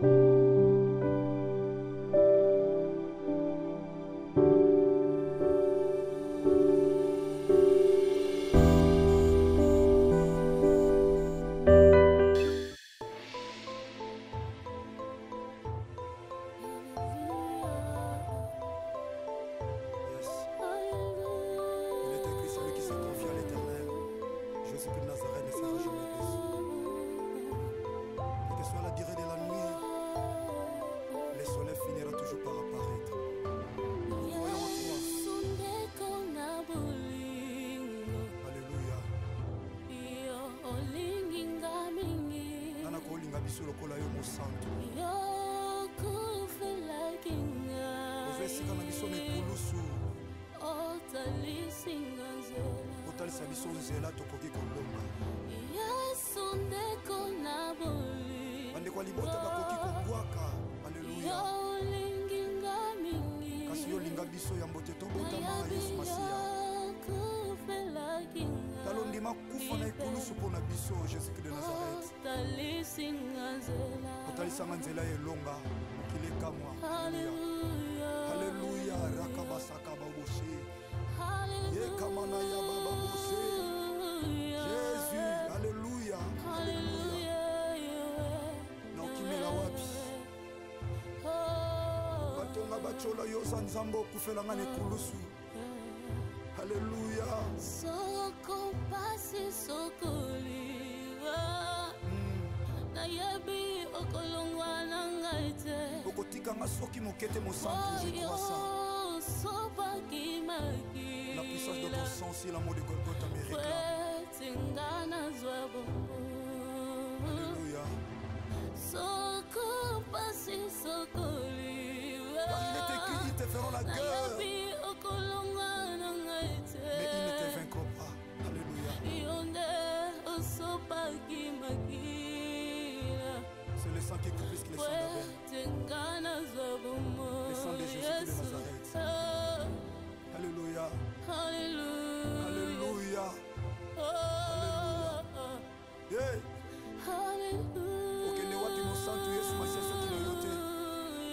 Alléluia. La puissance de ton sang, si l'amour de Golgotha me réclame. Alléluia. Car il est écrit, ils te feront la guerre, mais ils ne te vaincront pas. Alléluia. C'est le sang qui couvre le sang d'Abel. Le sang de Jésus de Nazareth. Alléluia. Alléluia. Alléluia. Yeah. Okende wapi mosantu Yesu masese kinoyote.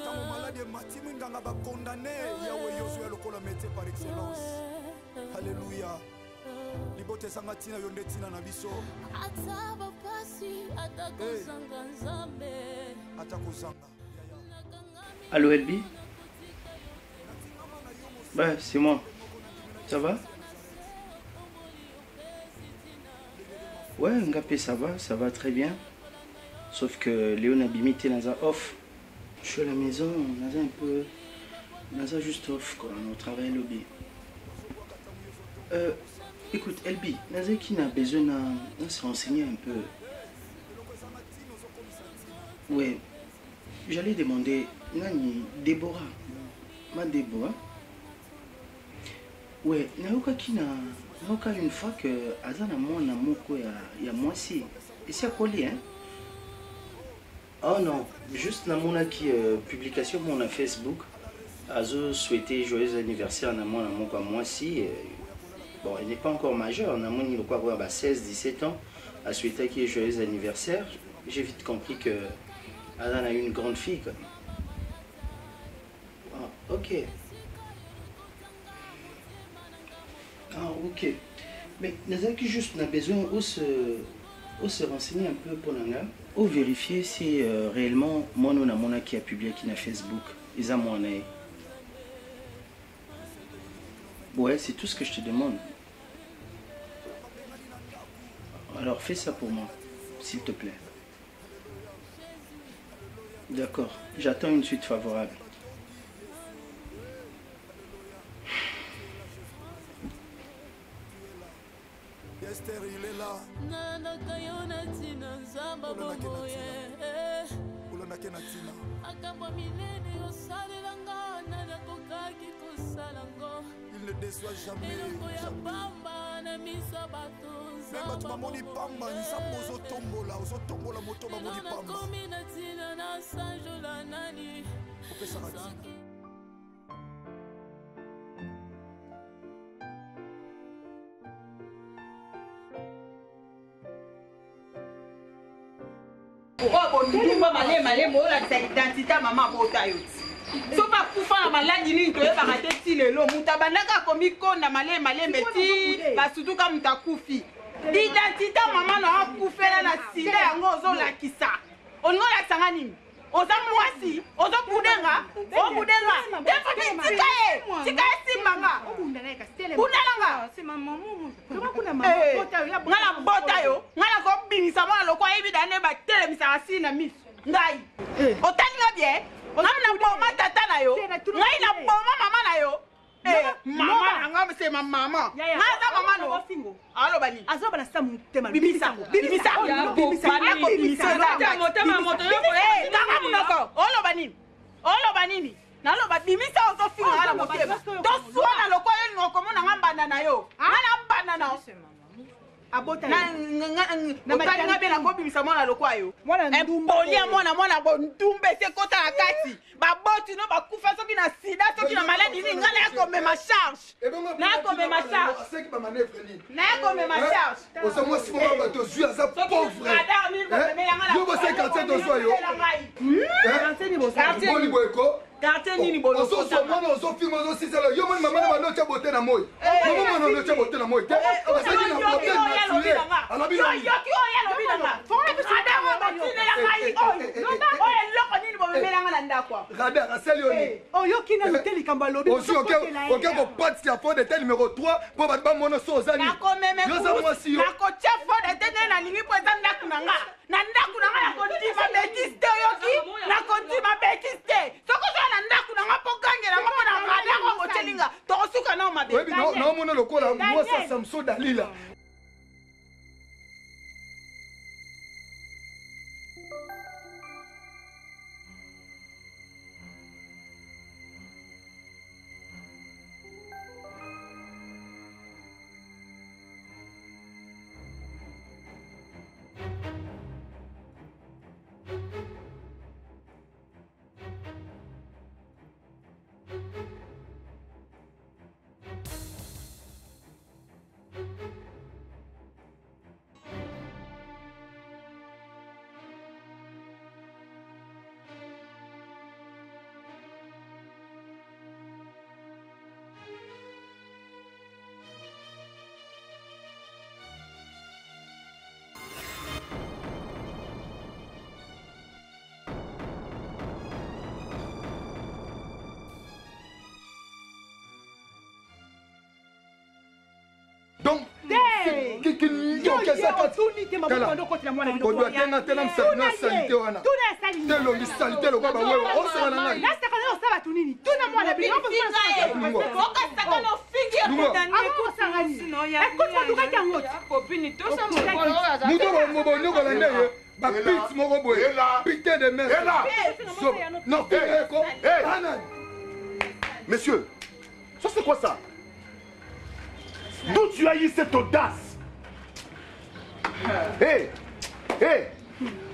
Tango malade matimu nganga ba condamné Yahweh Yosué lokola métier par excellence. Alléluia. Libote sanga tina yonde tina na biso. Ataba pasi atakozanga nzambe. Atakozanga. Allô Elbi? Ouais, c'est moi. Ça va? Ouais, Ngapé, ça va très bien. Sauf que Léon a bimité dans un off. Je suis à la maison, dans un peu. Dans un juste off, quoi. On travaille au lobby. Écoute, Elbi, Nazé qui n'a besoin de se renseigner un peu. Ouais, j'allais demander, Nani, Déborah. Ma Déborah. Ouais, Naoka qui n'a. Naoka une fois que Azana mon amour, il y a moi aussi. Et c'est à coller, hein? Oh non, juste dans mon publication mon Facebook. Azo souhaité joyeux anniversaire à mon amour à moi aussi. Bon, elle n'est pas encore majeure, on a mon niveau avoir 16-17 ans. A souhaité qu'il y ait joyeux anniversaire. J'ai vite compris que Azana a eu une grande fille. Quoi. Ah, ok. Ah, ok. Mais nous avons juste besoin de se renseigner un peu pour nous, ou vérifier si réellement mon qui a publié qui na Facebook, ils ont mon. Ouais, c'est tout ce que je te demande. Alors fais ça pour moi, s'il te plaît. D'accord, j'attends une suite favorable. Esther, il est là. Il ne déçoit jamais. Même tu m'as moni pamba, nous sommes aux otombola, moto moni pamba. Oh, ndumba malé, la identité maman bota yo. So pas kufa na maladi ni to yeba kate ti lelo mutabandaka komi konda malé meti basutuka mutakufi. Identité maman na kufela na sida yango ozolakisa. Olingo la sanga nini? Oza mwasi, oza budenga, o budenga. Defa tika simbanga. Bunanga. C'est maman. Ngala bota yo, ngala ko binisa mwana lokwa ebida ne ba telemisa asina misu. Ngai. Otalinga bien. Ngana boma tata na yo. Ngai na boma mama na yo. Mama ngam se mama. Ngana mama no. Alo bani. Azoba na sa mutema. Bimisa. Bana ko bimisa. Moto yo. Kaka munoko. Olo banini. Nalo ba bimisa ozo finga ala motema. To suana lokwa yo ngoko mona ngambana na yo. Ngana mbana na yo. Abota na matalinga bela ko bimisa mona lokwa yo. Empolia mona bondumbe se kota na kati. Ba boti no ba kufa soki na sida soki na maladie ni ngala ya ko me ma charge. Na ko me ma charge. C'est qui va manœuvre ni. Na ko me ma charge. Oza moi si moi ba to zui aza pauvre. Yo bo 50 to zo yo. Quartier ni bo. Boli boyko. Quartier nini bolo. Ozo so mwana ozo film ozo sisela. Yo mwana mama na bando cha bote na moyo. Mama no cha bote na moyo. Asa ki na bote na tuye. Ala bi. Yo ki o ya lo bi na. Fona bi sada wa ba tine la ngai. Oh eloko nini bo memelanga na ndakwa. Radar aseli oni. Oh yo ki na hôtel kamba lobi. Aussi OK ko parti ya fond de tel numéro 3 pour ba mono so ozani. Na ko meme. Yo za moi si yo. Na ko chef fond de tel na lingi po za ndaku na nga. Na ndaku na nga na ko di ma betiste yo ki. Na ko di ma betiste. Soko na ndaku na nga po gangela nga po na rada ko ko telinga. To suka na ma be. Oui, non mono lokola moi ça Samson Dalila. Donc, Messieurs, ça c'est quoi ça? D'où tu as eu cette audace?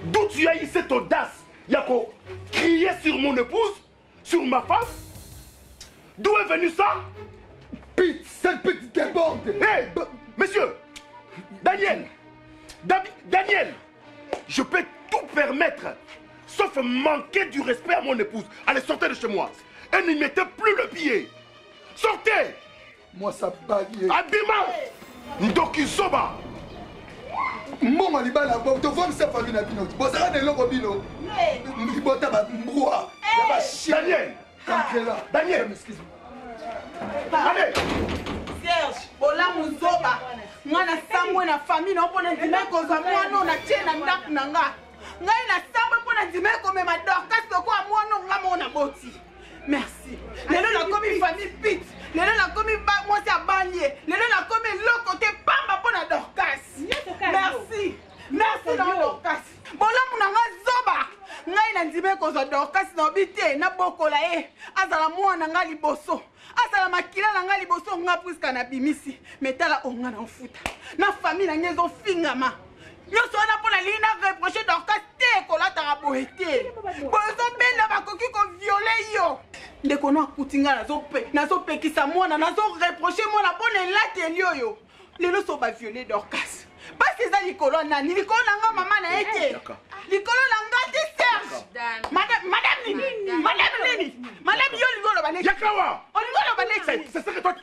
D'où tu as eu cette audace? Yako, crier sur mon épouse, sur ma femme? D'où est venu ça? Pete, cette petite déborde. Monsieur, Daniel, je peux tout permettre, sauf manquer du respect à mon épouse. Allez, sortez de chez moi. Elle ne mettait plus le pied. Sortez! Moi ça bague. Abima! Ndoki Soba! Moma libala bo to vom sa famille na bino. Bozara de loko bino. Mbota ba mbwa. Ya ba chien. Daniel, excuse-moi. Allez! Serge, bola muzoba. Mwana samwe na famille na pona ndimeko za mwana na tena ndaku na nga. Ngai na samwe pona ndimeko me madoka soko amwono ngamo na boti. Merci. Lelo na komi famille pit. Lelo na komi moi c'est abanye. Lelo na komi loko te pamba pona Dorcas. Merci. Merci na Dorcas. Bola munanga zoba. Ngai na ndimeko za Dorcas na obite na bokola azala mwana nga liboso. Azala makila na nga liboso nga puska na bimisi. Metala onga na mfuta. Na famille na ngezo fingama. Nyoso wana pona lina reprocher Dorcas te kolata raboete. Bozo benda bakoki ko violer yo. Ndeko na kutinga nazo pekisa mwana nazo reprocher mwana pona elate elioyo. Lelo so ba violer Dorcas. Parce que ça likolo nani likolo nga mama na ete. likolo na nga te Serge. Madame Nini. Madame Nini. Madame yo ligolo ba leki. Yakawa. O ligolo ba leki. C'est ça que toi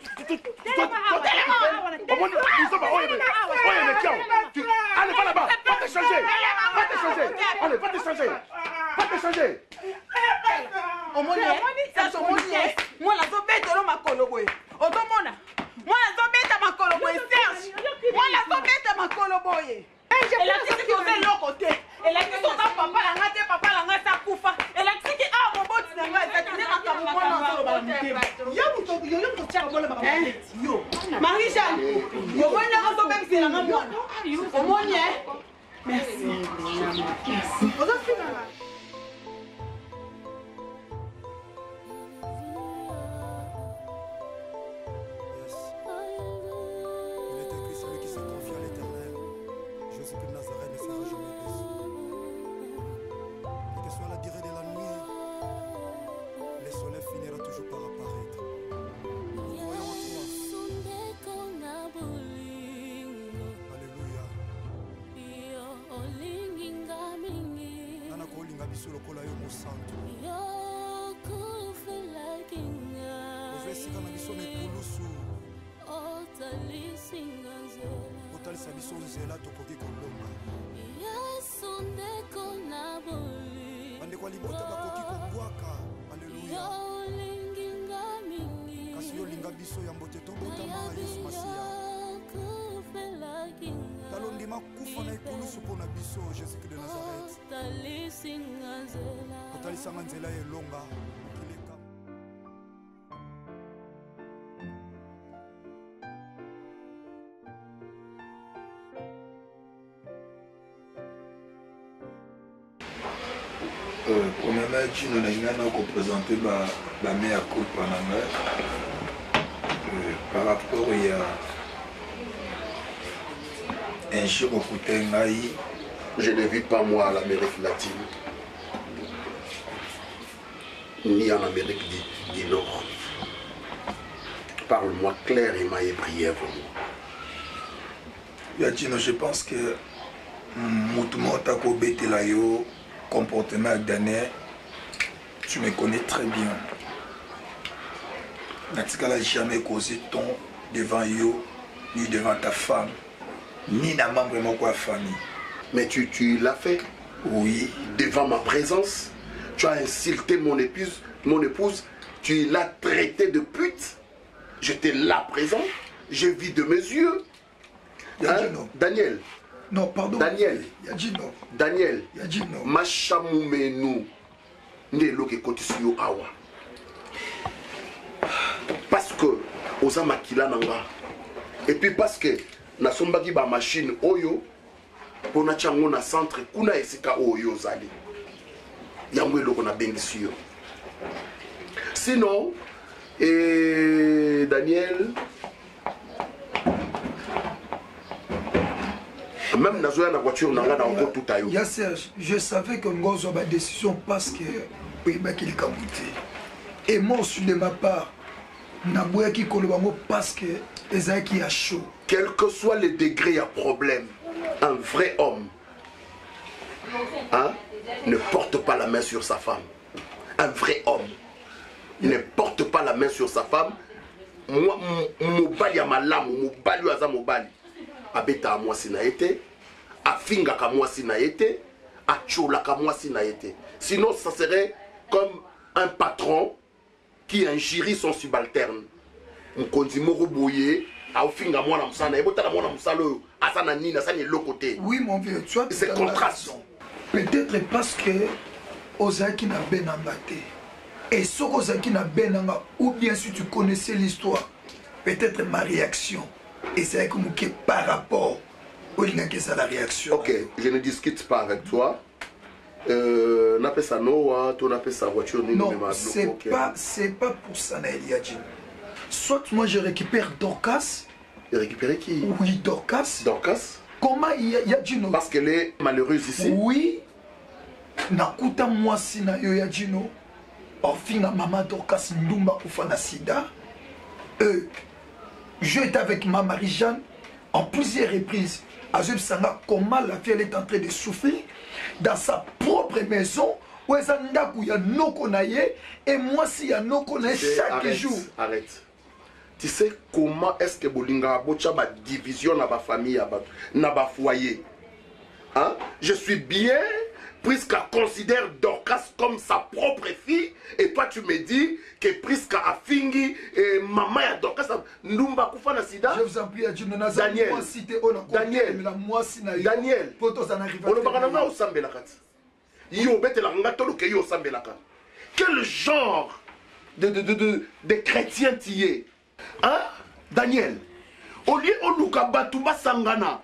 allez, va là-bas. Va te changer. Va te changer. Allez, va te changer. Va te changer. Omoni, Serge omoni. Moi la zo betelo makolo boye. Otomona. Moi la zo beta makolo boye Serge. Moi la zo beta makolo boye. Elle a dit que vous êtes l'autre côté. Elle a dit que son papa l'a gâté, papa l'a gâté à Koufa. Elle a dit que mon bot n'a pas été dans le Marie-Jeanne, vous voyez un même si la main bonne. Au moins, merci. Premièrement, tu nous as présenté la meilleure coupe en anglais. Par rapport il y a un jour au Koutengaï. Je ne vis pas moi à l'Amérique latine, ni en Amérique du Nord. Parle-moi clairement et brièvement. Yadjino, je pense que Moutoumou Tako Betelayo, comportement dernier, tu me connais très bien. Natika n'a jamais causé ton devant yo, ni devant ta femme, ni dans membre de ma famille. Mais tu l'as fait? Oui. Devant ma présence, tu as insulté mon épouse, tu l'as traité de pute. J'étais là présent, j'ai vu de mes yeux. Yadjino. Daniel. Non, pardon. Daniel. Yadjino. Daniel. Yadjino. Machamoumenu. Nelo ke kotisuyo awa. Parce que oza makila nanga. Et puis parce que na sombaki ba machine oyo pona chango na centre kuna esika oyo zali. Yango eloko na bengisiyo. Sinon Daniel, même dans la voiture, on a encore tout à l'heure. Serge, je savais que nous avons une décision parce que oui, qu'il est cabouté. Et moi aussi de ma part, je qui parce que les qui a chaud. Quel que soit le degré, il y a problème. Un vrai homme ne porte pas la main sur sa femme. Un vrai homme ne porte pas la main sur sa femme. Moi, mobali ya malamu, mobali aza mobali. Abeta moi si na été, afinga ka moi si na été, achola ka moi si na été. Sinon, ça serait comme un patron qui injurie son subalterne. Mkonzi moko boye, afinga moi na musana, ebota na moi na musalo, asana nina, ça n'est l'autre côté. Oui, mon vieux, tu as c'est contraste. Peut-être parce que Ozaki n'a ben ambaté. Et ce Ozaki n'a ben ambaté, ou bien si tu connaissais l'histoire, peut-être ma réaction. Et c'est comme que par rapport au lien que c'est la réaction. Ok, je ne discute pas avec toi. On appelle ça Noah, on appelle ça voiture. Non, c'est pas pour ça, Naël. Soit moi je récupère Dorcas. Et récupérer qui? Oui, Dorcas. Dorcas? Comment il y a Dino? Parce qu'elle est malheureuse ici. Oui. Nakuta moi si na yo ya Dino. Enfin maman Dorcas Ndumba Oufana Sida. Je étais avec ma Marie-Jeanne en plusieurs reprises. Azub Sanga, comment la fille elle est en train de souffrir. dans sa propre maison. Où est-ce qu'il y a noko naye et moi si y a noko naye chaque jour. Arrête. Tu sais comment est-ce que Bolinga Bocha ba division na ba famille na ba foyer. Hein? Je suis bien Prisca considère Dorcas comme sa propre fille et toi tu me dis que Prisca a fingi et maman ya Dorcas Ndumba kufa na sida. Je vous en prie, Daniel. Daniel. Quel genre de chrétien tu es? Hein? Daniel. Au lieu de Luka Batouba Sangana,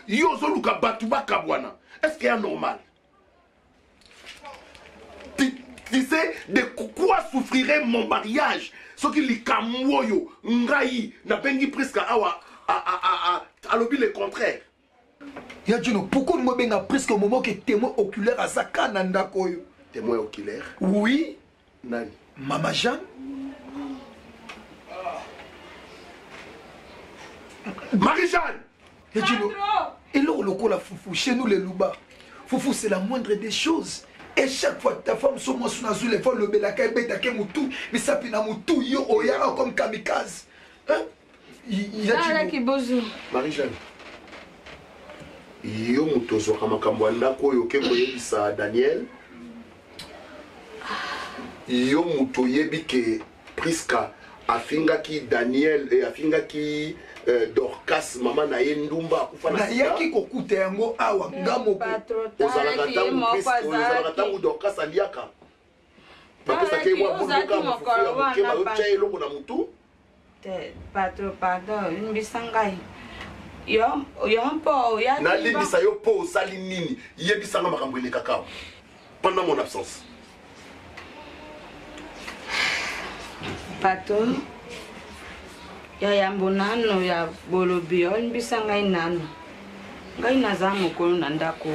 Yozo Luka Batouba Kabwana. Est-ce qu'il y a normal? Tu sais de quoi souffrirait mon mariage? Ce qui li kamwoyo, ngai, na bengi presque awa, alobi le contraire. Yadjino, pourquoi nous avons presque au moment que témoin oculaire à Zakana Ndakoyo? Témoin oculaire? Oui. Nani? Maman Jeanne. Marie-Jeanne! Yadjino, et là, on la foufou, chez nous les louba. Foufou, c'est la moindre des choses. Et chaque fois que ta femme sur moi sous les fois le belaka beta ke mutu mais ça pina mutu yo oya comme kamikaze hein Marie-Jeanne yo mutozo kama kambwanda ko yo ke koyebisa Daniel yo muto yebi ke Prisca afinga ki Daniel et afinga ki Dorcas mama na ye Ndumba kufa na sida na yaki kokuta yango awa ngamo ozalaka tangu Dorcas aliaka bapesa ke mwa buluka mfufu ya mokeba otia eloko na mutu pardon mbisangai yo mpo ya nalibisa yo po osali nini yebisanga makambo eleka kawa pendant mon absence patron ya yambo nano ya bolobi mbisa ngai nano ngai naza mokolo na ndako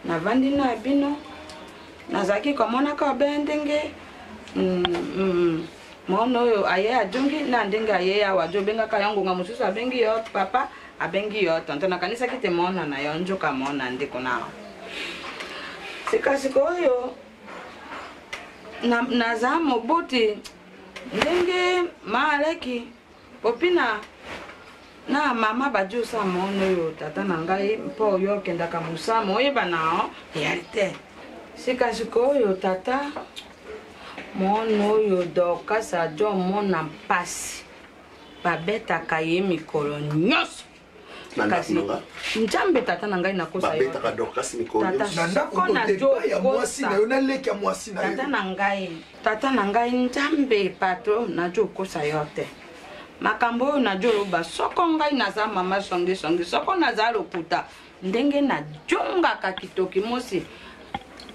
navandi na bino nazaki komona ka bendenge mono oyo aye ajongi na ndenge aye awa jobenga ka yango nga mususu abengi yo papa abengi yo tonto na kanisa kite mona na yo njoka mona ndiko nao sikasiko oyo naza moboti ndenge maaleki popina na mama baju sa mono yo tata na ngai mpo yo kendaka musamo oyeba nao realite sikasiko yo tata mono yo Dorcas ajo mona mpasi babetaka ye mikolo nyonso kasi njambe tata na ngai nakosa yo babetaka Dorcas mikolo nyonso na ndako kote ya mwasi na yo na leki ya mwasi na yo tata na ngai njambe pato najo kosa yo te makambo oyo najoloba soko ngai naza mama songi soko naza lokuta ndenge najongaka kitoki mosi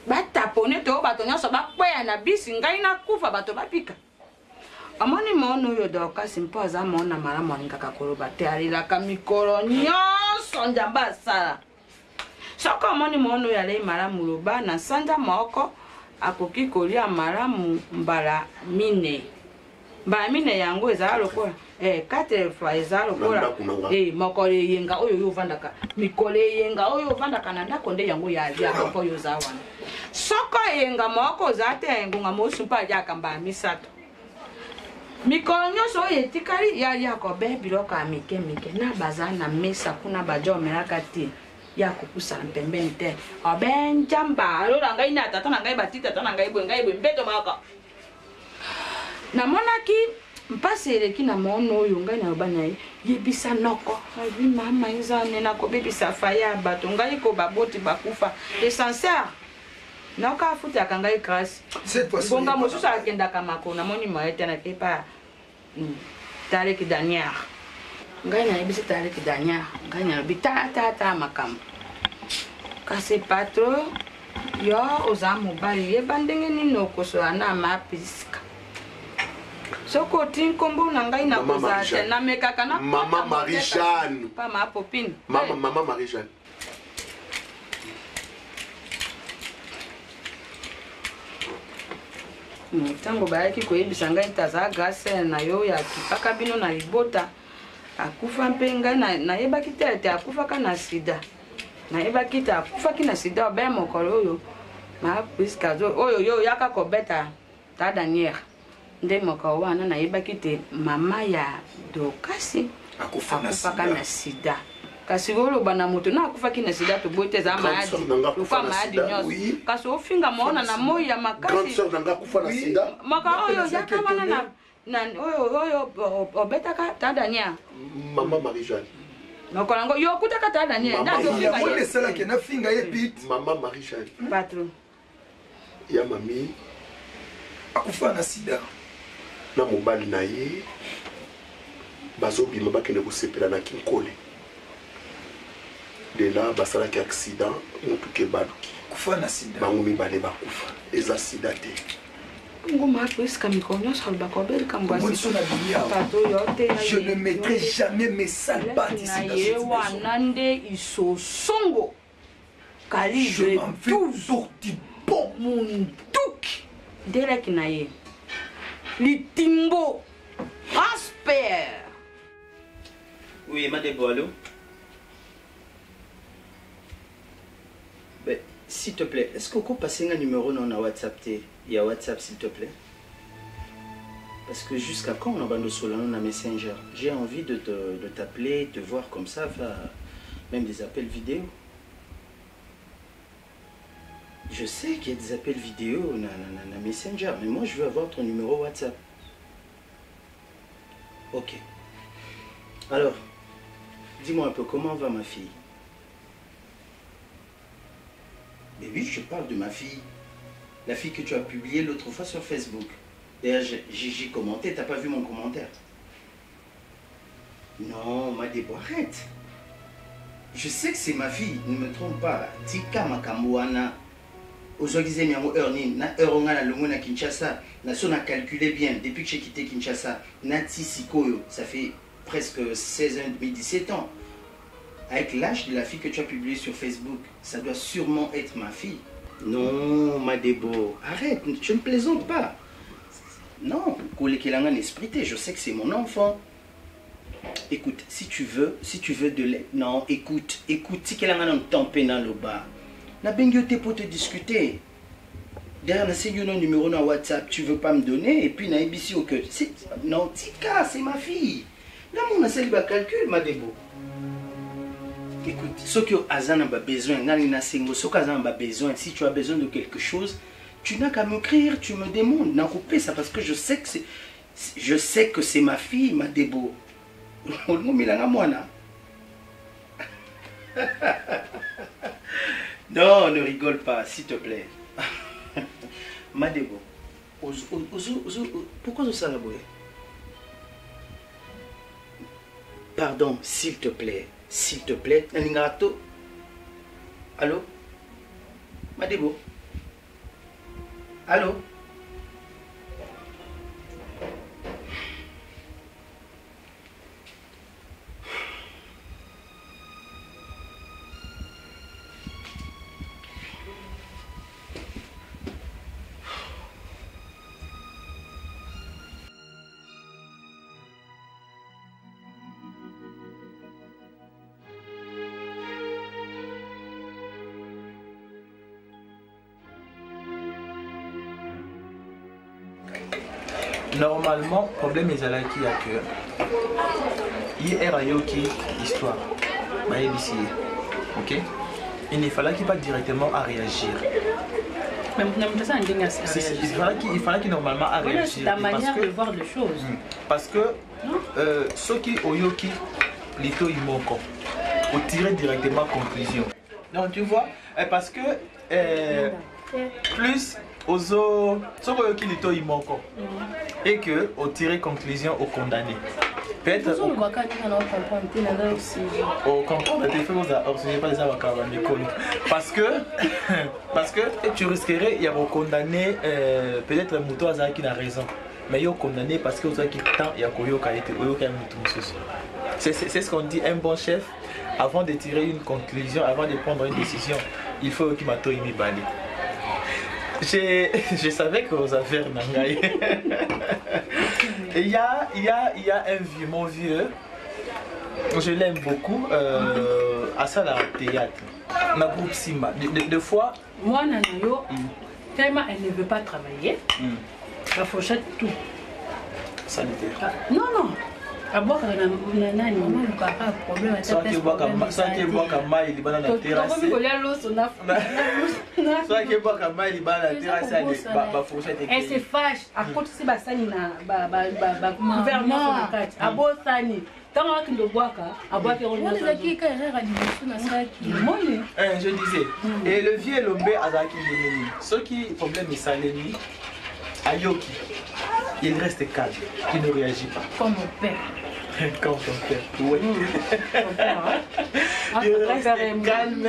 batapone to bato nyonso bakweya na bisi ngai nakufa bato bapika amoni mono oyo Dorcas mpo aza mona malamu alingaka koloba te alelaka mikolo nyonso njamba asala soko amoni mono oyo alei malamu loba na sanja moko akoki kolia malamu mbala mine yango ezala lokola 4 fois ezala lokola mokolo eyenga oyo yo ovandaka mikolo eyenga oyo ovandaka na ndako nde yango yaliaka mpo oyo oza wana soko eyenga moko oza te ngonga mosu mpo aliaka mbala misato mikolo nyonso oyo etikali yaliaka obe biloko ya mike na baza na mesa kuna baja omelaka te ya kokusala pembeni te obe njamba alola ngai na tata na ngai bati tata na ngai bwe mbeto maka namonaki mpasi eleki na mono oyo ngai na yobana ye yebisa noko abi mama ezane na kobebisa faya bato ngai ko baboti bakufa l'essentiel noka afuti akangai grâce bonga mosusu akendaka makolo namoni moyete na kepa Tarek Daniel ngai na yebisi Tarek Daniel ngai na yobi tata makambo kasi patro yo oza mobali yeba ndenge nini okosola na mapiska soko tinkombo na ngai na koza te na mekaka na Maman Marie-Jeanne pa ma popine Maman Marie-Jeanne ntango bayaki koyebisa ngai taza grâce na yo ya kipaka bino na libota akufa mpe ngai nayebaki te akufaka na sida nayeba kita akufaki na sida obe mokolo oyo ma puisque oyo yo yaka kobeta ta Daniel nde mokolo wana nayebaki te mama ya Dokasi akufaka na sida kasi oloba na moto na akufaki na sida toboyi te eza mayadi luka mayadi nyonso kasi ofinga maona na moi ya makasi maka oyo yaka wana na oyo obetaka ta Daniel Maman Marie-Jeanne. Donc on yo kutaka ta Daniel. Maman Marie-Jeanne. Patron. Ya mami akufa na sida. Na mobali na ye bazobima bakende kosepela na Kinkole. De là basalaki accident motuke baluki. Kufa na sida. Bango mibale bakufa. Eza sida te. Je ne mettrai jamais mes sales pattes ici dans cette maison. Je m'en vais pour du bon. Litimbo. Asper. Oui, Madebo, allô? Ben, s'il te plaît, est-ce qu'on peut passer un numéro dans WhatsApp? Il y a WhatsApp, s'il te plaît. Parce que jusqu'à quand on a besoin de Solano dans Messenger? J'ai envie de t'appeler, de voir comme ça, même des appels vidéo. Je sais qu'il y a des appels vidéo dans Messenger, mais moi je veux avoir ton numéro WhatsApp. Ok. Alors, dis-moi un peu, comment va ma fille? Mais oui, je parle de ma fille. La fille que tu as publiée l'autre fois sur Facebook. D'ailleurs, j'ai commenté, t'as pas vu mon commentaire? Non, Madebo, arrête. Je sais que c'est ma fille, ne me trompe pas. Tika Makamouana. Aujourd'hui, j'ai na Kinshasa. On a calculé bien. Depuis que j'ai quitté Kinshasa, Nati Sikoyo, ça fait presque 16 ans, 17 ans. Avec l'âge de la fille que tu as publiée sur Facebook, ça doit sûrement être ma fille. Non, Madebo, arrête, je ne plaisante pas. Non, je sais que c'est mon enfant. Écoute, si tu veux de l'aide, non, écoute, si quelqu'un a un temps pénal au bas, n'a pas pour te discuter. Derrière, c'est un numéro dans WhatsApp, tu veux pas me donner, et puis n'a ici au cœur. Non, Tika, c'est ma fille. Là, mon a celle calcul, Madebo. Écoute, ce que Azan a besoin, si tu as besoin de quelque chose, tu n'as qu'à m'écrire, tu me demandes, n'a coupé ça parce que je sais que c'est ma fille, Madebo. Non, ne rigole pas, s'il te plaît. Madebo, pourquoi tu ça la boue? Pardon, s'il te plaît. S'il te plaît, Naningato. Allô? Madebo? Allô? Normalement, problème est là qui a que hier a yoki histoire, ok. Il ne fallait qu'il pas directement à réagir. Il fallait qu'il normalement à réagir. C'est la manière de voir les choses. Parce que ceux qui ont yoki lito imoko, on tirer directement conclusion. Donc tu vois, parce que plus aux autres, ceux qui lito imoko. Et que on tirer conclusion au condamné. Peut-être au parce que tu risquerais il y a un condamné peut-être le mouton qui a raison mais il est condamné parce que qui temps il y a c'est ce qu'on dit un bon chef avant de tirer une conclusion, avant de prendre une décision, il faut qu'il m'attende une balle. Je savais que vous avez un nangaï. Il y a un vieux, mon vieux, je l'aime beaucoup, à ça la théâtre. na groupe Simba. Des fois. Moi, Nanayo, tellement elle ne veut pas travailler, la fourchette tout. Sanitaire. Non, non. À boire, on a un problème. Ça qui boit comme maille, il va dans la terrasse. Ça qui boit comme maille, il va dans la terrasse. Elle se fâche. À côté, c'est Bassani, gouvernement. À Bossani. Tant que le bois, à boire, on a je disais, et le vieux Lombe Azaki Lénini, ce qui problème est Saléni, Ayoki, il reste calme, il ne réagit pas. Comme mon père. Comme ton père, oui. Il reste calme,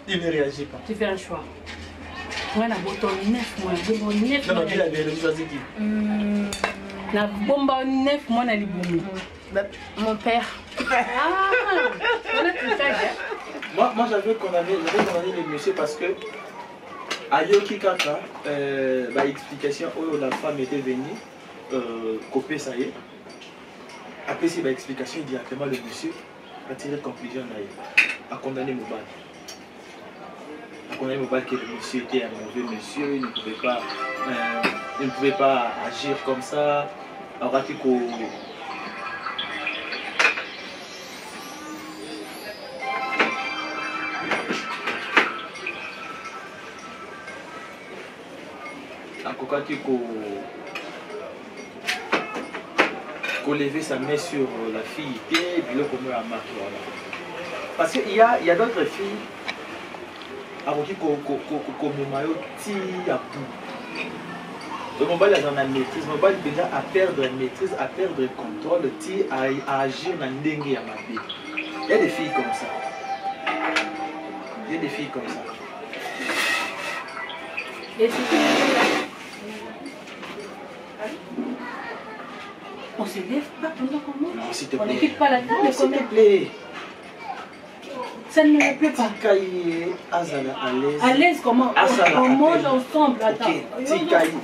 il ne réagit pas. Tu fais un choix. Moi, la boto 9 mois, bombo 9 mois. Non, il a bien choisi qui? La bombe 9 mois, elle est boum. Mon père. Moi j'avais condamné le monsieur parce que Ayoki Kaka, explication où la femme était venue, copier ça y est. Après cette explication, directement le monsieur a tiré conclusion a condamné Mobal. A condamné Mobal que le monsieur était un mauvais monsieur, il ne pouvait pas agir comme ça. Alors qu'on lever sa main sur la fille et puis le commun a marqué. Parce qu'il y a d'autres filles avant qui donc on va dans la maîtrise, on va déjà à perdre la maîtrise, à perdre le contrôle, à agir dans le dengue à ma vie. Il y a des filles comme ça. Il y a des filles comme ça. On se lève pas pendant qu'on mange. Non, s'il te plaît. On ne quitte pas la table. Non, s'il te plaît. Ça ne me plaît pas. À l'aise comment? On mange ensemble. Attends.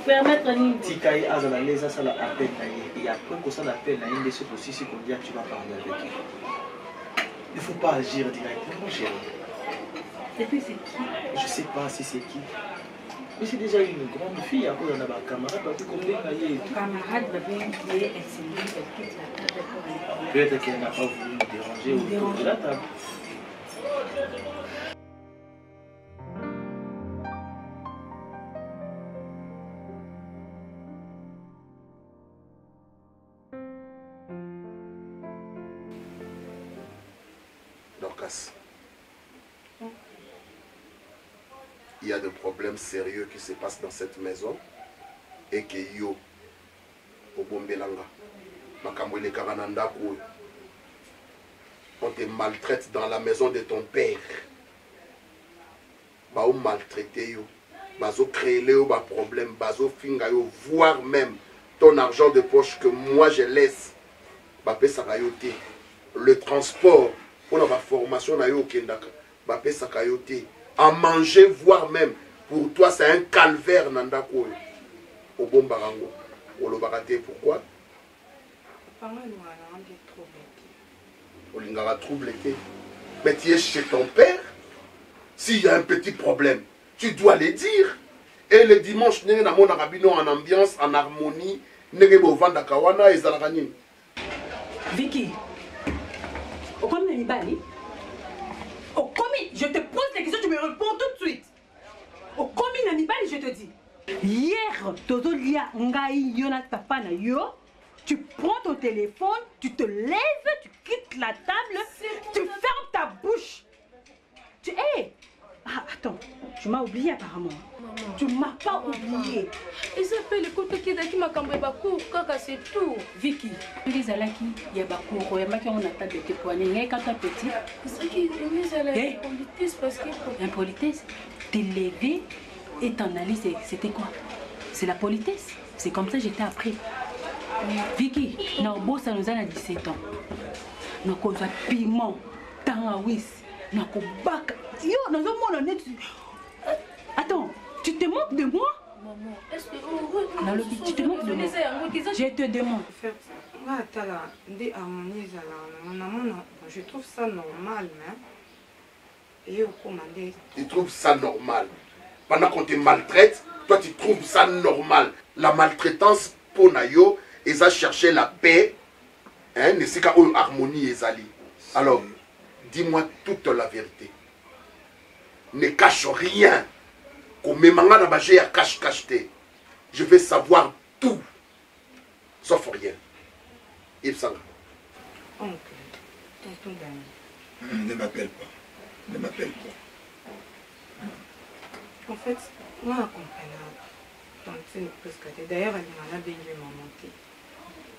Permettre à nous. Tikaï Azala l'aise, ça la appelle. Et après qu'on s'en appelle, il y a des choses aussi qu'on dit que tu vas parler avec elle. Il ne faut pas agir directement, chérie. Et puis c'est qui? Je ne sais pas si c'est qui. Mais c'est déjà une grande fille, après on a un camarade, parce que combien il camarade va bien quitter, elle s'est mise, elle quitte la table pour aller. Peut-être qu'elle n'a pas voulu nous déranger autour de la table. Dorcas. Il y a des problèmes sérieux qui se passent dans cette maison et que yo obombelanga makambwele karananda ko on te maltraite dans la maison de ton père ba o maltraiter yo bazo créer le ba problème bazo finga yo voire même ton argent de poche que moi je laisse ba pesa kayote le transport pour la formation na yo kendaka ba pesa kayote à manger, voire même, pour toi, c'est un calvaire, Nandako. Au bon barango. Au le baraté, pourquoi? Au lingara trouble été. Mais tu es chez ton père. S'il y a un petit problème, tu dois le dire. Et le dimanche, nous avons en ambiance, en harmonie, nous avons vendre kawana et zalaranim. Vicky, au comme Nibali, au commis, je te pose la question, tu me réponds tout de suite. Au commis Nibali, je te dis. Hier, Tozo Lia Ngai Yona Papa na yo, tu prends ton téléphone, tu te lèves, tu quittes la table, tu fermes ta bouche. Tu es. Ah, attends, tu m'as oublié apparemment. Maman. Tu m'as pas oublié. Et ça fait le côté qui est m'a cambré Bakou, kaka c'est tout. Vicky, les alaki, il y a Bakou, il y a Bakou, on a pas de tépoigner quand tu es petit. C'est ça qui est la politesse parce que. Impolitesse, t'es levé et t'en allais, c'était quoi? C'est la politesse. C'est comme ça que j'étais appris. Vicky, non, ça nous a 17 ans. Nous avons un piment, tanawis, nous avons un bac. Yo, nous avons un Attends, tu te moques de moi? Maman, est-ce que tu te moques de moi? Je te demande. Je trouve ça normal, mais Tu trouves ça normal. Pendant qu'on te maltraite, toi tu trouves ça normal. La maltraitance pour Nayo, ils ont cherché la paix. Hein, ne c'est qu'à harmonie et zali. Alors, dis-moi toute la vérité. Ne cache rien. Comme manga na bagé à cache-cacheté. Je veux savoir tout. Sauf rien. Yves Sanga. Oncle, tonton Dani. Ne m'appelle pas. Ne m'appelle pas. En fait, moi, je comprends. D'ailleurs, elle m'a bien maman.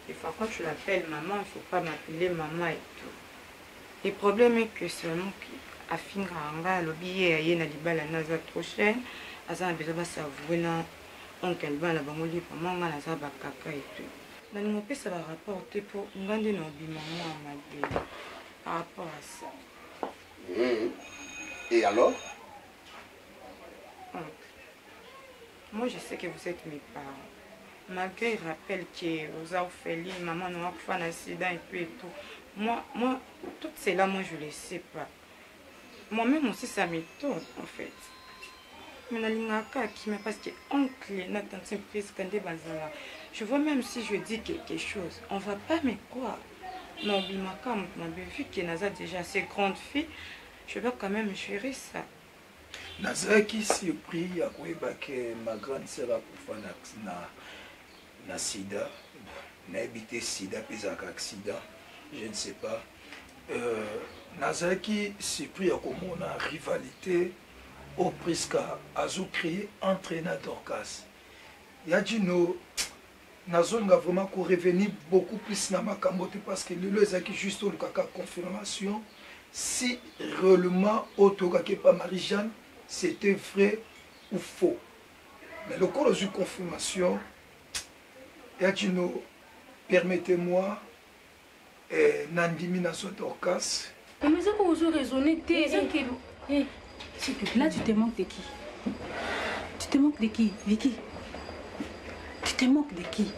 Des fois, quand tu l'appelles maman, il ne faut pas m'appeler maman et tout. Le problème est que seulement à finir le billet, il y a des balles trop chères. Il y a besoin de s'avouer là. Oncle va la bangoli pour moi, il y a des caca et tout. Dans mon pays, ça va rapporter pour une grande maman par rapport à ça. Et alors? Moi, je sais que vous êtes mes parents. Malgré le rappel que vous avez fait, maman n'a pas fait un accident et tout. Moi, tout cela, moi, je ne le sais pas. Moi-même aussi, ça m'étonne, en fait. Mais parce que oncle, je vois même si je dis quelque chose, on ne va pas me croire. Mais vu qu'elle a déjà assez grande fille, je dois quand même gérer ça. Nazaki surpris à quoi que ma grande sœur a pouffé na sida, n'a habité sida puis un accident, je ne sais pas. Nazaki surpris à comment on a rivalité au Prisca a créé entraîneur Dorcas. Il y a dit nous, Nazon a vraiment revenir beaucoup plus dans ma camote parce que le Zaki juste au cas confirmation si réellement autour que pas Marie-Jeanne c'était vrai ou faux. Mais le cours de confirmation, il y a dit nous, permettez-moi, Nandimina Dorcas. Mais ça vous raisonner, S'il te plaît, là tu te manques de qui? Tu te manques de qui, Vicky? Tu te manques de qui?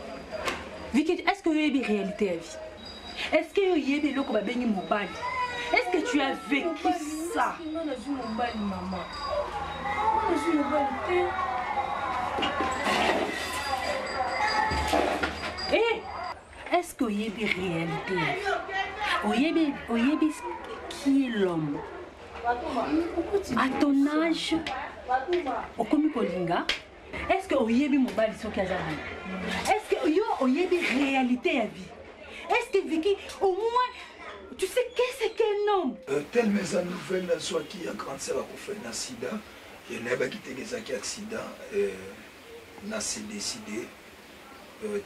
Vicky, est-ce que tu as une réalité à vie? Est-ce que tu as une mobile? Est-ce que tu as vécu ça? Maman. Est-ce que tu as une réalité à vie? Qui est l'homme? À ton âge, au commis Kolinga, est-ce que vous avez mobile sur Kazari? Est-ce que vous avez une réalité à vie? Est-ce que Vicky, au moins, tu sais qu'est-ce qu'un homme? Telle maison nouvelle, soit qui a grande sœur a fait un accident, il y a un qui a accident, n'a s'est décidé.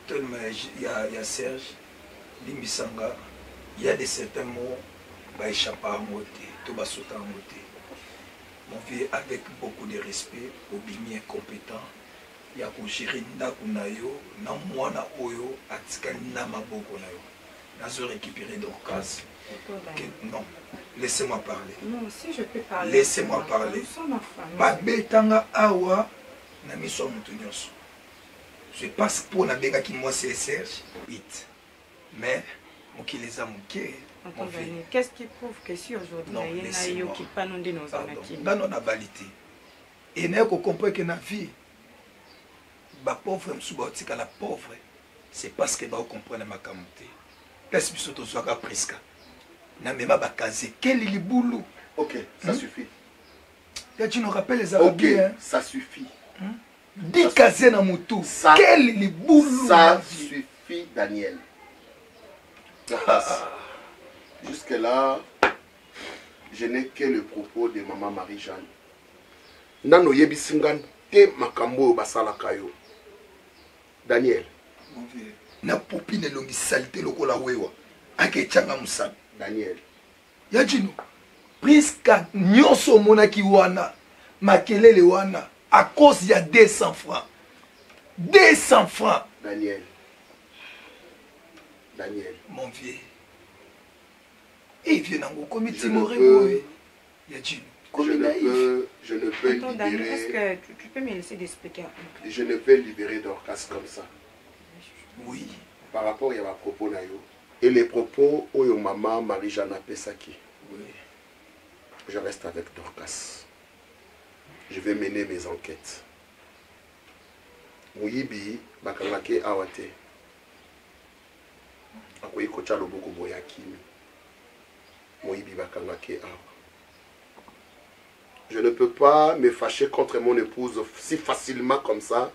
Tellement il y a Serge, Limbisanga, il y a des certains mots, bah échappent à moté. Mon vieux, avec beaucoup de respect, au bien compétent, il y a un gérer Nakunayo, Namwana Oyo, Atika Namaboko Nayo. Nazo récupérer Dorcas. Non, laissez-moi parler. Non, si je peux parler. Laissez-moi parler. Babetanga Awa, Nami so Moutounios. Je passe pour Nabega qui moi c'est Serge, 8. Mais, mon qui les a mouqués. Qu'est-ce qui prouve que si aujourd'hui il y a un qui pas nous de nos amis? Dans la balité. Et nous comprenons que la vie, les pauvres, la pauvre, c'est parce que vous comprenez ma camoté. Laisse-moi surtout soit presque. Na même pas casé. Quel est le boulot? Ok, ça suffit. Tu nous rappelles les Arabiens. Ok, ça suffit. 10 casés dans mon tour. Quel est le boulot? Ça suffit, Daniel. Jusque-là, je n'ai que le propos de maman Marie-Jeanne. Nano yebi singan te makambo basala kayo. Daniel. Mon vieux. Na popine longi salité lokola wewa. Ake changa musabi. Daniel. Yajino. Priska nyonso monaki wana. Makelele wana. À cause il y a 200 francs. 200 francs. Daniel. Daniel. Mon vieux. Et il vient dans le comité Je ne peux Attends, Daniel, est-ce que tu peux me laisser d'expliquer? Je ne peux libérer Dorcas comme ça. Oui. Par rapport à ma propos nayo. Et les propos où maman Marie-Jeanne Pesaki. Oui. je reste avec Dorcas. Je vais mener mes enquêtes. Moyibi, bakangake awate. Akoyi kocha loboko boyakimi. Moyibi bakangake awa. Je ne peux pas me fâcher contre mon épouse si facilement comme ça.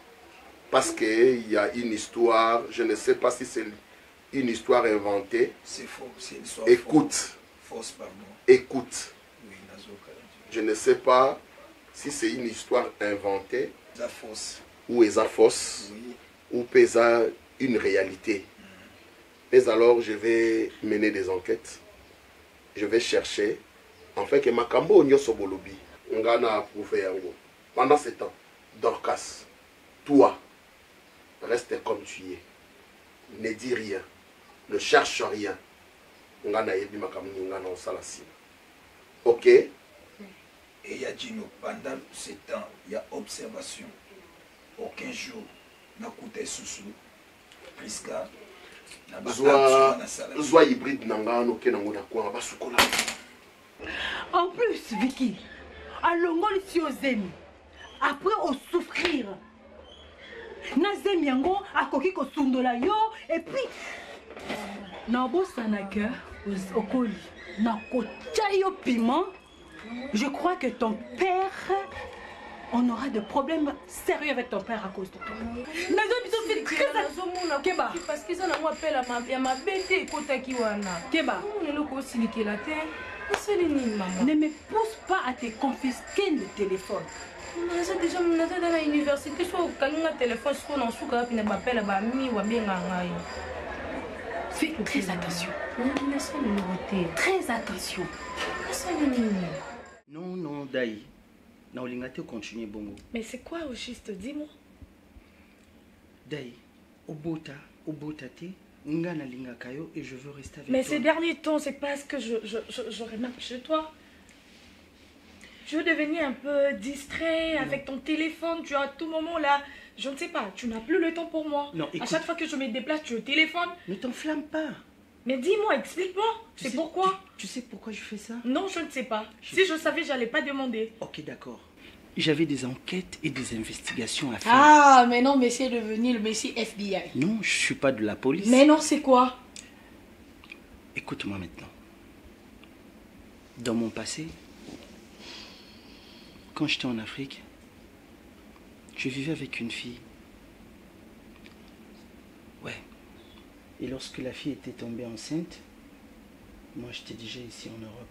Parce qu'il y a une histoire. Je ne sais pas si c'est une histoire inventée. C'est faux, c'est une histoire écoute. Fausse, pardon. Écoute. Oui, je ne sais pas si c'est une histoire inventée. Fausse. Ou est fausse. Oui. Ou pesa une réalité. Mais alors je vais mener des enquêtes. Je vais chercher. En fait que Makambo Nyoso Bolobi. Ngana a prouvé yango. Pendant ce temps, Dorcas, toi, reste comme tu es. Ne dis rien. Ne cherche rien. Ngana yebi Makambo Ngana Osalasina. Ok? Et il y a dit, pendant ce temps, il y a observation. Aucun jour, n'a coûté sous Priska. Zwa hybride nanga no ke nango na kwa basukola. En plus, Vicky, allongoli si ozemi. Après au souffrir. Na zemi yango akoki ko sundola yo et puis na bosana ke okoli na kotia yo piment. Je crois que ton père, on aura des problèmes sérieux avec ton père à cause de toi. Keba. Parce que ça n'a pas appelé à ma bête côté Kiwana. Keba. Ne me pousse pas à te confisquer le téléphone. C'est déjà dans l'université. Soit quand on a un téléphone, soit on a un souka, puis on m'appelle à ma mie ou à bien. Fais très attention. Très attention. Non, non, Daï. Naolingate continue bongo. Mais c'est quoi au juste? Dis-moi. Daï, obota te, ngana linga kayo et je veux rester avec mais toi. Mais ces derniers temps, c'est parce que je remarque chez toi. Je veux devenir un peu distrait avec ton téléphone. Tu as à tout moment là, je ne sais pas, tu n'as plus le temps pour moi. Non, écoute, à chaque fois que je me déplace, tu es au téléphone. Ne t'enflamme pas. Mais dis-moi, explique-moi. C'est pourquoi? Tu sais pourquoi je fais ça? Non, je ne sais pas. Si je savais, je n'allais pas demander. Ok, d'accord. J'avais des enquêtes et des investigations à faire. Ah, mais non, mais c'est devenu le messie FBI. Non, je ne suis pas de la police. Mais non, c'est quoi? Écoute-moi maintenant. Dans mon passé, quand j'étais en Afrique, je vivais avec une fille. Ouais. Et lorsque la fille était tombée enceinte, moi j'étais déjà ici en Europe.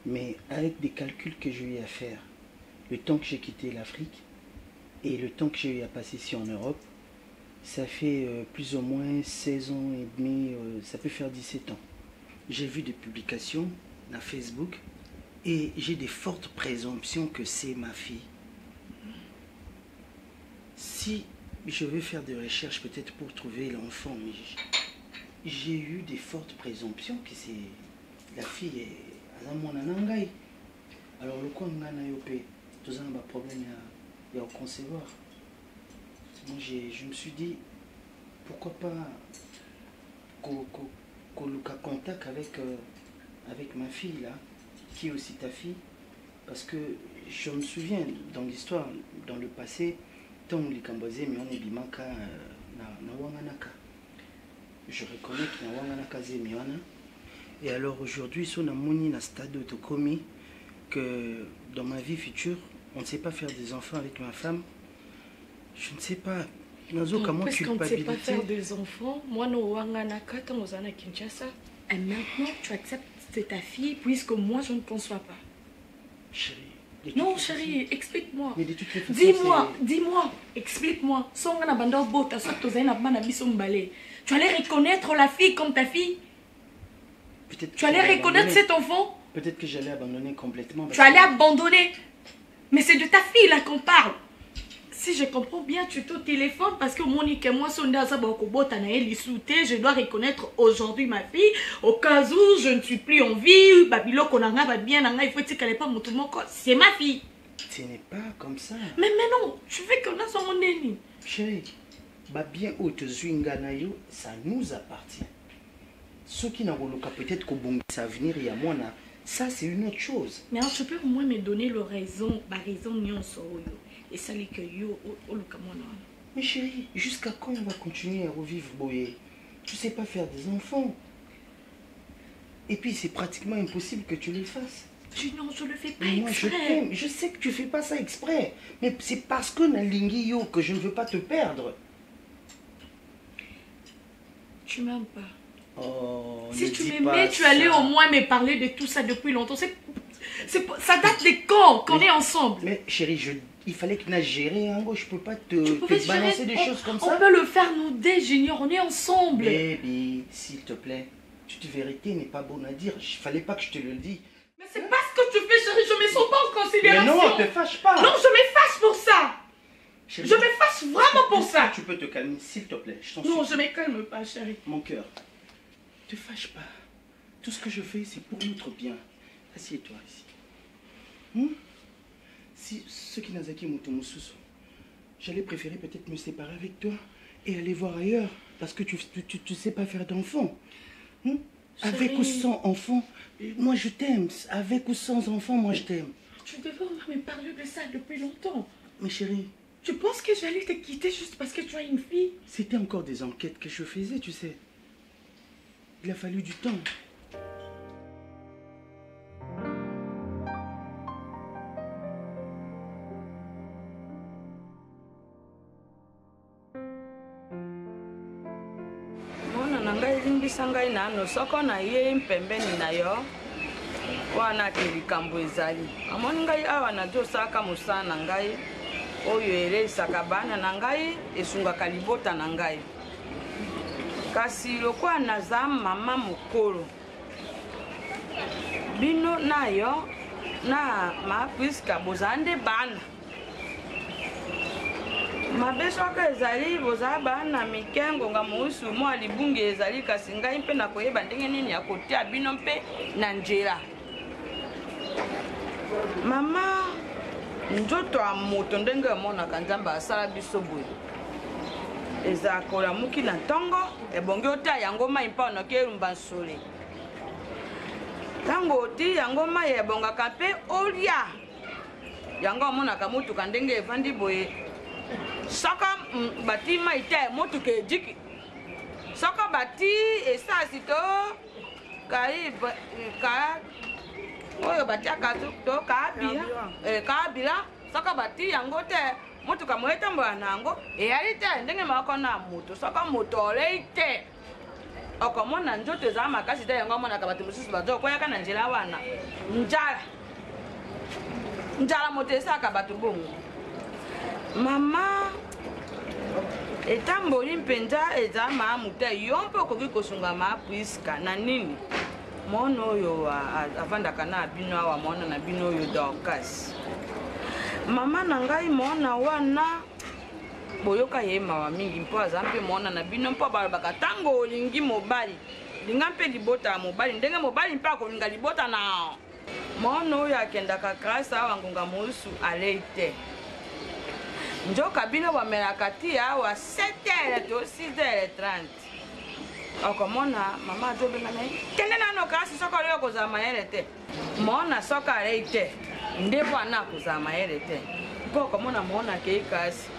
Mais avec des calculs que j'ai eu à faire, le temps que j'ai quitté l'Afrique et le temps que j'ai eu à passer ici en Europe, ça fait plus ou moins 16 ans et demi, ça peut faire 17 ans. J'ai vu des publications dans Facebook et j'ai des fortes présomptions que c'est ma fille. Si je vais faire des recherches peut-être pour trouver l'enfant, mais j'ai eu des fortes présomptions que c'est la fille est à mon anangai. Alors le quoi ngana yopé, tout ça n'a pas problème à concevoir. Moi je me suis dit pourquoi pas qu'on contact avec ma fille là, qui est aussi ta fille, parce que je me souviens dans l'histoire, dans le passé, tant les Cambodgiens mais on est bimaka na wanganaka. Je reconnais que na wanganaka zemiwana. Et alors aujourd'hui, si on a moni na stade de Tokomi, que dans ma vie future, on ne sait pas faire des enfants avec ma femme, je ne sais pas. Puisqu'on ne sait pas faire des enfants, moi, no wanganaka, quand on est à Kinshasa, et maintenant tu acceptes c'est ta fille, puisque moi je ne conçois pas. Chérie. Non, chérie, explique-moi. Dis-moi, explique-moi. Tu allais reconnaître la fille comme ta fille? Tu allais reconnaître cet enfant? Peut-être que j'allais abandonner complètement. Tu allais abandonner? Mais c'est de ta fille là qu'on parle. Si je comprends bien, tu es au téléphone parce que Monique et moi, je dois reconnaître aujourd'hui ma fille. Au cas où je ne suis plus en vie, c'est ma fille. Ce n'est pas comme ça. Mais non, tu veux qu'on a son ennemi. Chérie, bien ça nous appartient. Ce qui n'a pas peut-être qu'au bon avenir, il y a moi, Ça, c'est une autre chose. Mais alors, tu peux au moins me donner la raison, et ça, les que yo, Mais chérie, jusqu'à quand on va continuer à revivre Boye? Tu sais pas faire des enfants. Et puis, c'est pratiquement impossible que tu les fasses. Non, je le fais pas moi, exprès. Je t'aime. Je sais que tu fais pas ça exprès. Mais c'est parce que Nalingi yo que je ne veux pas te perdre. Tu m'aimes pas. Oh, si tu m'aimais, tu allais au moins me parler de tout ça depuis longtemps. Ça date des quand qu'on est ensemble. Mais chérie, il fallait que tu géré. Hein, je peux pas te balancer des choses comme ça. On peut le faire nous dès Junior, on est ensemble. Baby, s'il te plaît, toute vérité n'est pas bonne à dire. Il fallait pas que je te le dise. Mais c'est pas ce que tu fais, chérie, je me sens pas en considération. Mais non, ne te fâche pas. Non, je me fâche pour ça. Chérie, je me fâche vraiment pour ça. Tu peux te calmer, s'il te plaît. Non, je me calme pas, chérie. Mon cœur, te fâche pas. Tout ce que je fais, c'est pour notre bien. Assieds-toi ici. Si ce qui n'a zaki Mutomususu, j'allais préférer peut-être me séparer avec toi et aller voir ailleurs. Parce que tu sais pas faire d'enfants. Avec ou sans enfants, moi je t'aime. Avec ou sans enfants, moi je t'aime. Tu devais me parler de ça depuis longtemps. Mais chérie, tu penses que j'allais te quitter juste parce que tu as une fille? C'était encore des enquêtes que je faisais, tu sais. Il a fallu du temps. Sangai nano soko na ye mpembeni na yo wana kilikambo ezali amoni ngai awa na jo saka musana ngai oyo ere sakabana na ngai esungaka libota na ngai kasi lokwa naza mama mukolo bino nayo na mapiska bozande bana mabesoka ezali boza bana mikengo nga musu mwa libungi ezali kasi ngai mpe na koyeba ndenge nini ya kotia bino mpe na nzela mama nzoto ya moto ndenge omonaka nzambe asala biso boye eza kolamuki na ntongo ebongi otia yango mai mpa onoki erumba nsole ntango oti yango mai ebongaka mpe olia yango omonaka motuka ndenge evandi boye saka bati mai te motuka ejiki saka bati esasi to ka oyo batiaka to kaabila saka bati yango te motuka moetambola na yango eyali te ndenge moko na moto saka moto olei te okomona nzoto ezala makasi te yango omonaka bato mosusu bazo okweyaka na nzela wana njala moto esaka bato bongo mama etamboli mpenza eza maamu te yo mpe okoki kosunga maapuiska na nini mwana oyo avandaka na bino awa mwana na bino oyo Dorcas mama na ngai mwana wana boyoka ye mawa mingi mpo aza mpe mwana na bino mpo balobaka ntango olingi mobali linga mpe libota ya mobali ndenge mobali mpe akolinga libota na mwana oyo akendaka grâce awa ngonga mosusu alei te njoka bino bamelaka ti awa 7h to 6h30 okomona mama azobenga na ye kende nano kasi soki olio kozala mayele te mona soki alei te nde bwana akozala mayele te mpo okomona mona akei kasi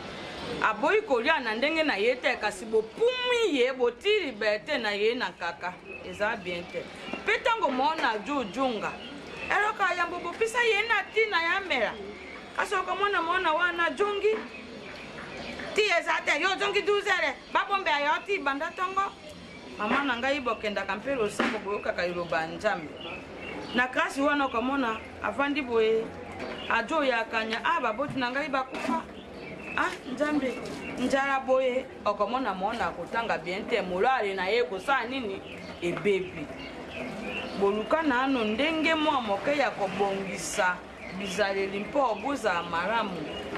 aboyi kolia na ndenge na ye te kasi bopumi ye boti liberte na ye na kaka eza bien te mpe ntango mona jujunga eloka yambo bopesa ye na ntina ya mela kasi okomona mona wana jongi ti eza te yo jongi 12h babombela yo ti banda ntongo mama na ngai bokendaka mpe losambo boyokaka liloba nzambe na kasi wana okomona avandi boye ajo yakanya baboti na ngai bakufa nzambe njala boye okomona mona kotanga bien te molale na ye kosala nini ebebi boluka nano ndenge mwa moke ya kobongisa bizaleli mpo obuza malamu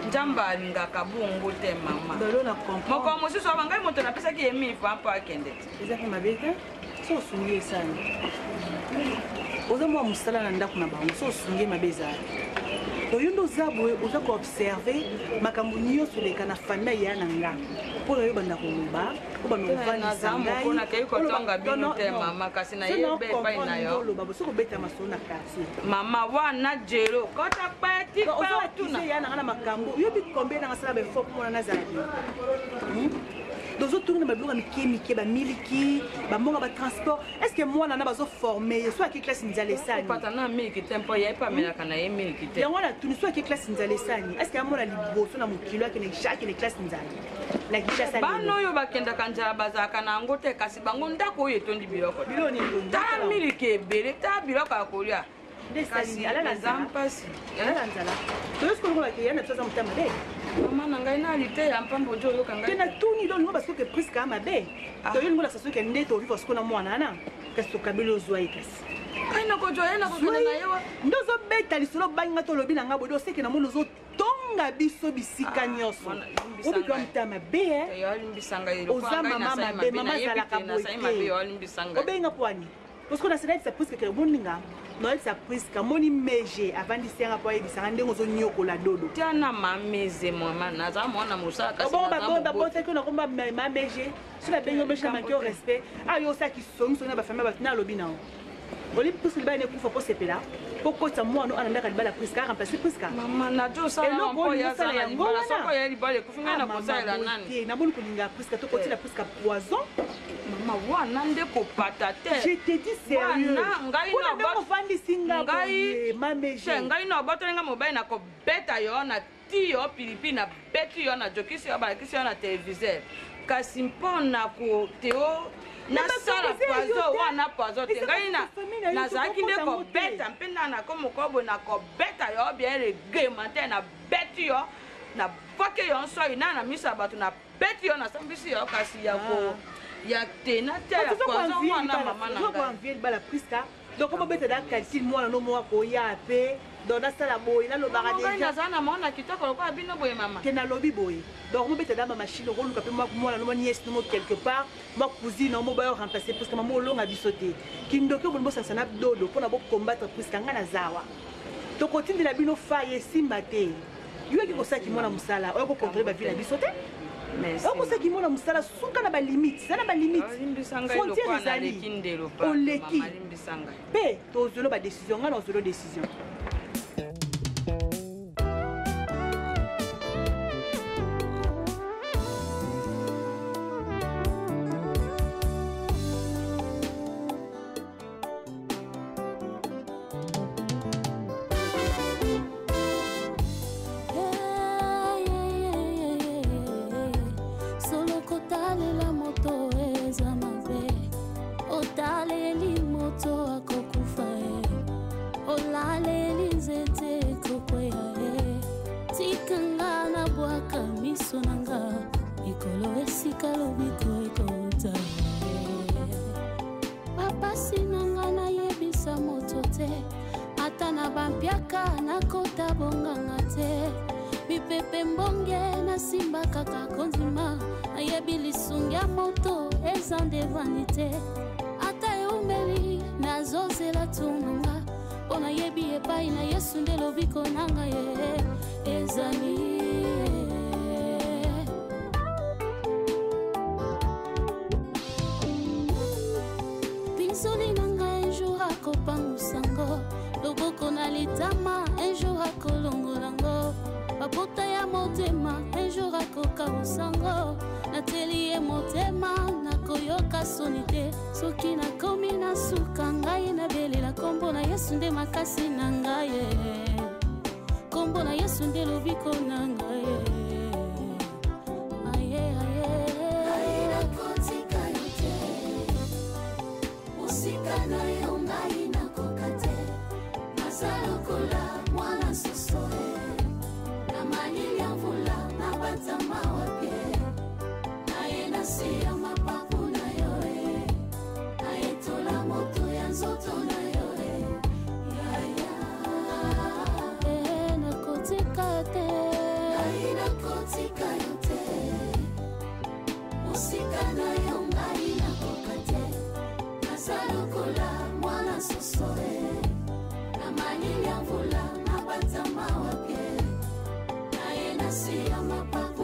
nzambe alingaka bongo te mama moko mosusu aba ngai moto napesaki ye 1000 francs mpo akende te eza mpe mabe te so osungi esani oza mwa mosala na ndako na bango so osungi mabe ezali oyondo zabwe oza koobserve makambo nyonso eleka na famille ya na nga mpona oyobanda koloba obanda kovandisa ngaioloba boso kobeta masolo na quartier mama wana jelo kota peti ozoakise ya nanga na makambo oyobi kombe nanga sala befo mpona nazala bien tozotunga na babiloko mike bamiliki bamonga batransport est ce que mwana na bazoforme ye so aki classe nzala esani yango na tuni so aki classe nzala esani est ce que amona liboso na mokilo akene classe nzala bana oyo bakendaka nzala bazalaka na yango te kasi bango ndako oyo etondi biloko tala miliki ebele tala biloko ya kolia kasi eza mpasi toyosikolongolakeyana toza motama be mama na ngai nali te ya mpambo ojo oyoka ngai tena tuni lolingo basikoke priske amabe toyolingola sasoke nde toviva siko na mwana ana kasi tokabeli ozwa ye kasi kaina kojoya na kokenda na yewa nde ozobeta lisolo baninga tolobi na nga bodi oseke na moni ozotonga biso bisika nyonso obikwa motama be oza mama mabe mama azalaka boye obenga pwani parceke nasenayebisa priske ke moninga noyebisa priske moni mege avandisi yanga mpo ayebisanga ndenge ozonyokola dodo tiana mameze mama naza mwana mosala babotaki nakomba mamege so babengi omege na manke o respect ayo osaki songisongi na bafamille bato nalobi nao oli priske libala nekufa mpo sepela mpo kotisa mwana anandaka libala priske aremplace priska naboni kolinga priska tokotila priska poison mama wana nde kopata te je te dis sérieux mpona nde mofandisi nga boye mamege ngai na obotolinga mobali na kobeta yo na ti yo pilipili na beti yo na jokisi yo balakisi yo na téléviseur kasi mpona koteo nasala poizo wana poizo te ngai nazalaki nde kobeta mpe nda nako mokobo na kobeta yo bien regema te na beti yo na boke yo nsoi na na miso ya bato na beti yo nasambisi yo kasi ya tena te ya poizo wana mama na ngai libala priska donc obobeta da calcul mwana no mowa koya pe donc nasala boye nalobaka ngai nazala na mwana kitoko lokola bino boye mama ke nalobi boye donc mobeta da bamashine okoluka mpe mwana nomo niese nomo quelque part mwa cousine omo bayo remplace priske mama olonga biso te kindoki oboni bosanisa na dodo mpona bokombattre priske nga na zawa tokotindela bino faye esimba te yoki kosaki mwana mosala oyo kokontrole bavile ya biso te okosaki mona mosala suka na balimite eza na balimite frontiere ezali oleki mpe tozwelo badécision ngai na ozwelo décision ata eumeli nazozela tununga mpona yebi epai na yesu nde lobiko nanga ye ezali pinzoli nanga un jour akopangusango loboko na litama un jour akolongolango babota ya motema un jour akokabusango nateli ye motema nakoyoka soni te soki nakomi na suka ngai nabelela kombo na yesu nde makasi na ngai kombo na yesu nde lobiko na ngai nakotika yo te mosika na yo ngai nakoka te naza lokola mwana soso na malili ya mvula nabata mawa pie nasiya mapapu na yo nayetola moto ya nzoto na yo nakotika te nakotika yo te mosika na yo ngai nakoka te naza lokola mwana soso na malili ya mvula nabata mawa papa